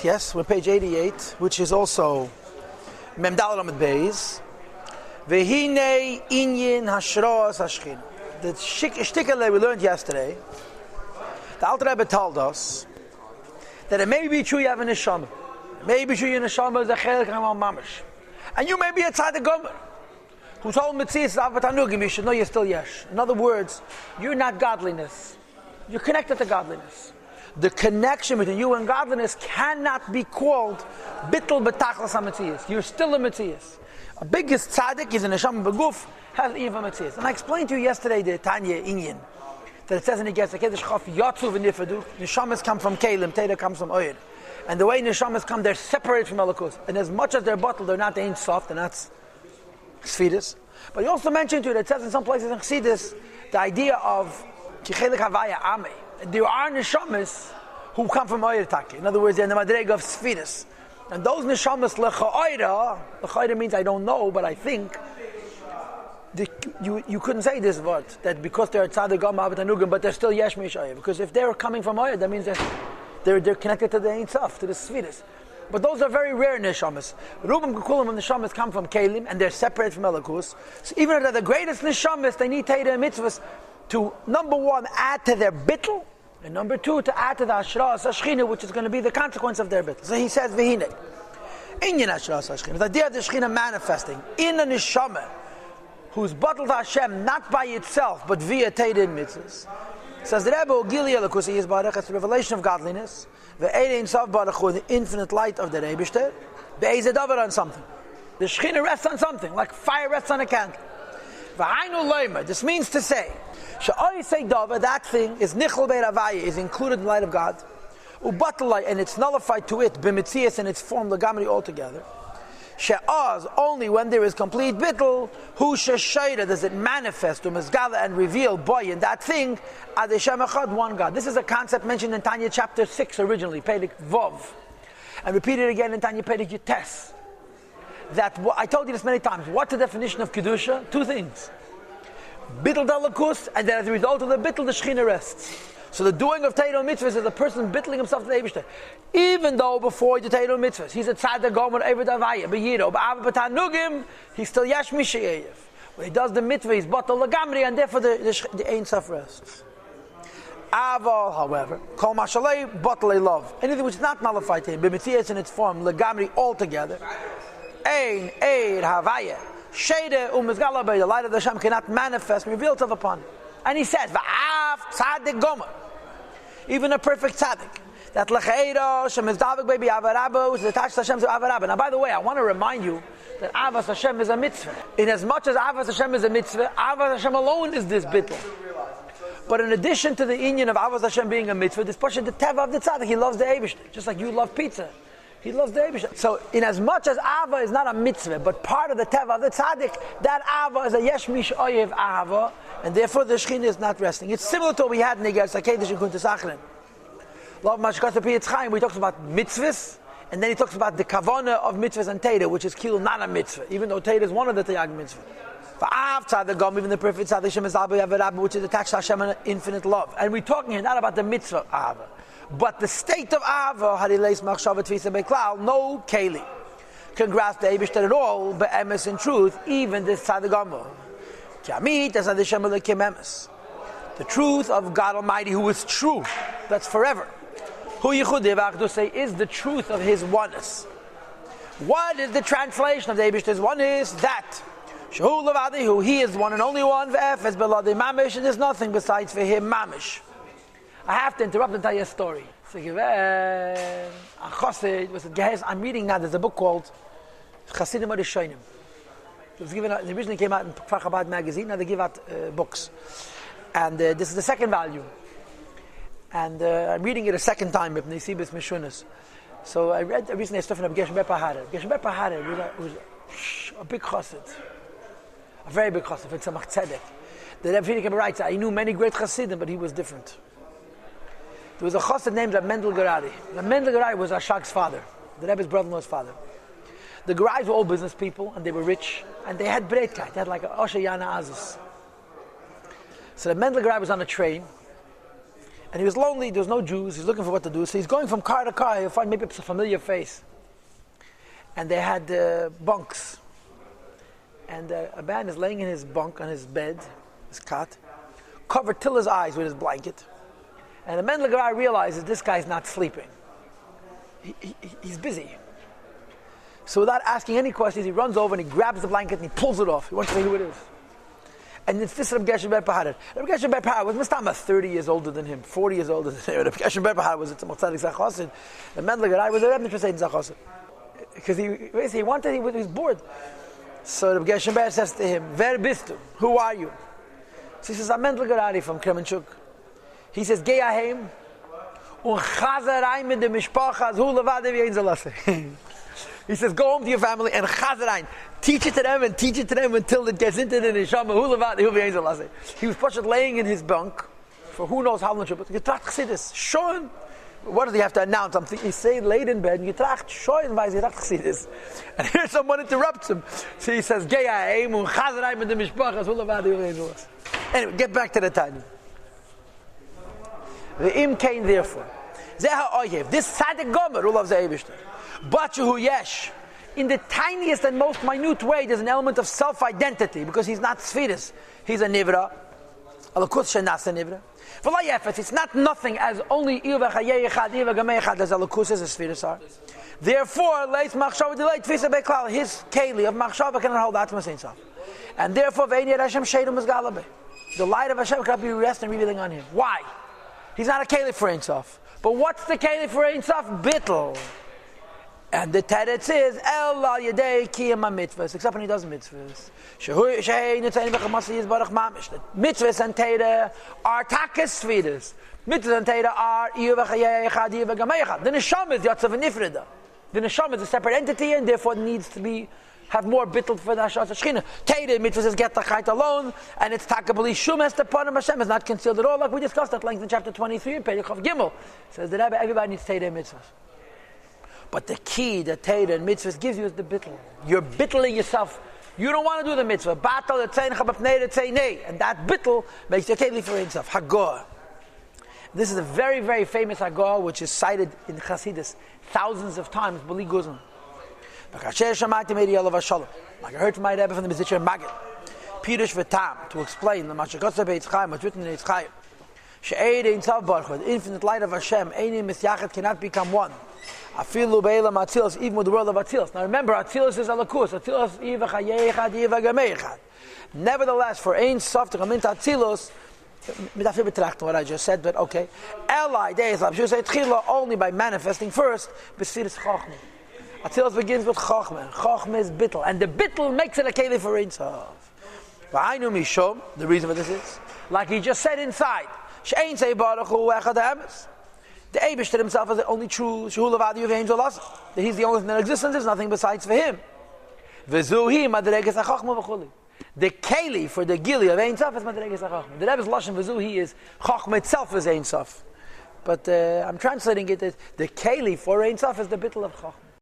yes, we're page 88, which is also Mem Daled Amud Beis. Vehine inyin hashros hashchina. The shtickle we learned yesterday, the Alter Rebbe told us that it may be true you have a neshama. It may be true your neshama is a chelik hamal mamish. And you may be a tzaddik gomer who told Metzias Avatanugim, you should know you're still yesh. In other words, you're not godliness. You're connected to godliness. The connection between you and godliness cannot be called bittul betachlas ha-Metzias. You're still a Metzias. A biggest tzaddik is a neshama beguf, has even Metzias. And I explained to you yesterday the Tanya Inyan, that it says in the Getz, Yotsu v'nifadu, neshamas come from Kalim, Teda comes from Oyed. And the way neshamas come, they're separated from Elokus. And as much as they're bottled, they're not Ein Sof, they're not Sfidus. But he also mentioned to you that it says in some places in Chassidus, the idea of Kichelik Havaya Ame. There are neshamas who come from Oyed Taki. In other words, they're in the Madrega of Sfidus. And those neshamas lechaoira means I don't know, but I think. You couldn't say this word, that because they're tzaddik gam abatanugim, but they're still yesh mishayim. Because if they're coming from Oyed, that means they're connected to the Ein Sof, to the Sfidus. But those are very rare neshamas. Rubim Kukulim and neshamas come from Kalim, and they're separated from Elokus. So even if they're the greatest neshamas, they need Teda and mitzvahs to, number one, add to their bittul, and number two, to add to the Ashras HaShechina, which is going to be the consequence of their bittul. So he says, Vehine, Inyan Ashras HaShechina, the idea of the Shechina manifesting in a neshama, who's bottled Hashem not by itself, but via Teda and mitzvahs. Says the Rebbe, Gili Elokus, he is Baruch, it's the revelation of godliness, Ve'ein Ein Sof Baruch Hu, the infinite light of the Rebishter, Ve'ez Davar on something. The Shechina rests on something, like fire rests on a candle. V'hainu Loimer, this means to say, Sha'oi say Davar, that thing is Nichol Be'eravaya, is included in the light of God, Ubatalai, and it's nullified to it, B'mitzias, and it's formed Lagamri altogether. She'az, only when there is complete bittul, who she'shayra, does it manifest, umizgala, and reveal, boy, in that thing, ad Hashem echad, one God. This is a concept mentioned in Tanya chapter 6 originally, Perek Vov, and repeated again in Tanya Perek Yutes. That, I told you this many times, what's the definition of Kedusha? Two things. Bittul dalakus, and then as a result of the bittul, the Shechina rests. So the doing of Teda mitzvahs is the person bittling himself to the Eibishter. Even though before the Teda mitzvahs, he's a tzaddik gomer eved avaya, b'yiro, b'av he's still yesh mishayev. When he does the mitzvah, he's batal lagamri, and therefore the Ein Sof rests. Aval, however, kol mashalei, batal love. Anything which is not nullified to him, b'mitzias in its form, lagamri altogether, ein eid havaya, shede umizgala by the light of the Hashem cannot manifest, reveal itself upon him. And he says, v'av tzaddik gomer. Even a perfect tzaddik, that lecheira shem is davik baby avarabba, which is attached to Hashem to avarabba. Now, by the way, I want to remind you that avas Hashem is a mitzvah. In as much as avas Hashem is a mitzvah, avas Hashem alone is this bittul. But in addition to the inyan of avas Hashem being a mitzvah, this portion the teva of the tzaddik, he loves the Eibishter, just like you love pizza. He loves the Eibishter. So, in as much as ava is not a mitzvah, but part of the teva of the tzaddik, that ava is a yesh mish oyev ava, and therefore the Shechina is not resting. It's similar to what we had in the Gersa Kedesh in Kuntas Achron. Love Mashkas Piyetz Chaim, where he talks about mitzvahs, and then he talks about the kavana of mitzvahs and Teda, which is kilo not a mitzvah, even though Teda is one of the Tayag mitzvah. Va'av tzaddik gom, even the perfect tzaddik Shem is Abu Yavarabba, which is attached to Hashem in infinite love. And we're talking here not about the mitzvah ava, but the state of ava, harileis machshava tvisa beklal, no keli can grasp the Eibishter at all, but emes in truth, even this tzaddik gom. The truth of God Almighty, who is true, that's forever. Who Yichud say is the truth of His oneness. What is the translation of the Eibishter's oneness? That Shehu Levadi, who He is one and only one. Ve'efes beladi mamish, and there's nothing besides for Him mamish. I have to interrupt and tell you a story. I'm reading now. There's a book called Chasidim Arishonim. It was given out, it originally came out in Kfar Chabad magazine, now they give out books. And this is the second volume. And I'm reading it a second time, with Nesibis Mishunas. So I read recently stuff in Geshem Bepa Harer. Geshem Bepa Harer was a big chassid. A very big chassid, for Tzemach Tzedek. The Rebbe Frierdiker writes, I knew many great chassidim, but he was different. There was a chassid named Reb Mendel Gerari. Reb Mendel Gerari was Ashag's father, the Rebbe's brother-in-law's father. The Gerais were all business people, and they were rich, and they had breitkeit. They had like a Osher Yana Azus. So the Mendel Gerai was on a train, And he was lonely, there was no Jews, he's looking for what to do, so he's going from car to car, he'll find maybe a familiar face. And they had bunks. And a man is laying in his bunk, on his bed, his cot, covered till his eyes with his blanket. And the man guy realizes this guy's not sleeping. He's busy. So without asking any questions, he runs over and he grabs the blanket and he pulls it off. He wants to see who it is. And it's this Reb Geshem ben Pahad. Reb Geshem ben Pahad was Mustama 30 years older than him, 40 years older than him. Reb Geshem ben Pahad was a Tzaddik Zachosid. The Mendel guy was a Rebbe Tzein Zachosid. Because he was bored. So Reb Geshem ben says to him, Wer bist du? Who are you? So he says, I'm Mendel Garari from Kremenchuk. He says, Geh aheim und chazer rein mit dem Mishpacha zu levade wie ein Zelasse. He says, go home to your family and chazer rein. Teach it to them and teach it to them until it gets into the neshama. Hu levade hu wie ein Zelasse. He was pushed laying in his bunk for who knows how long. But getracht chassidus. Schon. What does he have to announce? I'm thinking, he's saying laid in bed, getracht schon weil getracht chassidus. And here someone interrupts him. So he says, Geh aheim und chazer rein mit dem Mishpacha zu levade hu wie ein Zelasse. Anyway, get back to the Tanya. The im came therefore. This tzaddik gomer who loves the Eibishter. Bachuhu yesh. In the tiniest and most minute way, there's an element of self-identity because he's not tzfiris. He's a nivra. Alakus shenas a nivra. It's not nothing as only iva chayei echad, iva gamei echad as alakus is a tzfiris are. Therefore, leis machshava delay tfisa beklal. His keli of machshava cannot hold that to himself. And therefore, ve'inir Hashem sheidu mizgalabe. The light of Hashem cannot be rest and revealing on him. Why? He's not a caliph for Ein Sof. But what's the caliph for Ein Sof? Bittel. And the teretz is, El al yedei kiyam mitzvahs, except when he does mitzvahs. Mitzvahs and Teda are takas svidas. Mitzvahs and Teda are the neshama is yatzav nifrida. The neshama is a separate entity and therefore needs to have more bittul for the Hashat Shechina. Teda mitzvahs is get tachait alone, and it's takabali shumes the part of Hashem is not concealed at all, like we discussed at length in chapter 23 in Perikov Gimel. Says that everybody needs Teda mitzvahs. But the key that Teda and mitzvahs gives you is the bittul. You're bittling yourself. You don't want to do the mitzvah. Batal etzein chabapnei etzein, and that bittul makes you keli for himself. Hagor. This is a very, very famous Hagor which is cited in Chassidus thousands of times. B'li guzman. Like I heard from my Rebbe from the Mizitcher Maggid, Pirush v'tam, to explain the Mashakotza Beitz Chaim, what's written in Eitz Chaim. She'ed ein Tzav Baruch Hu, the infinite light of Hashem, Einim Misyachet cannot become one. Afilu be'elam Atzilus, even with the world of Atzilus. Now remember, Atzilus is Alakus. Atzilus Iva Chayei Echad, Iva Gamei Echad. Nevertheless, for Ein Sof to come into Atzilus, midafir betrachten what I just said, but okay. Elai Deis Labshu say Tchila only by manifesting first, B'Sfiris Chochmah. Atzilus begins with Chochmah. Chochmah is bittul. And the bittul makes it a keli for Ein Sof. V'ainu mishom, the reason for this is, like he just said inside, She'ein sei baruch hu echad ha'emes. The Eibishter himself is the only true Shehu levadi of Ein Zolas. That he's the only thing in existence, there's nothing besides for him. V'zuhi madreges ha'chochmah v'chuli. The keli for the gili of Ein Sof is madreges ha'chochmah. The Rebbe's lashon v'zuhi is Chochmah itself is Ein Sof. But I'm translating it as the keli for Ein Sof is the bittul of Chochmah.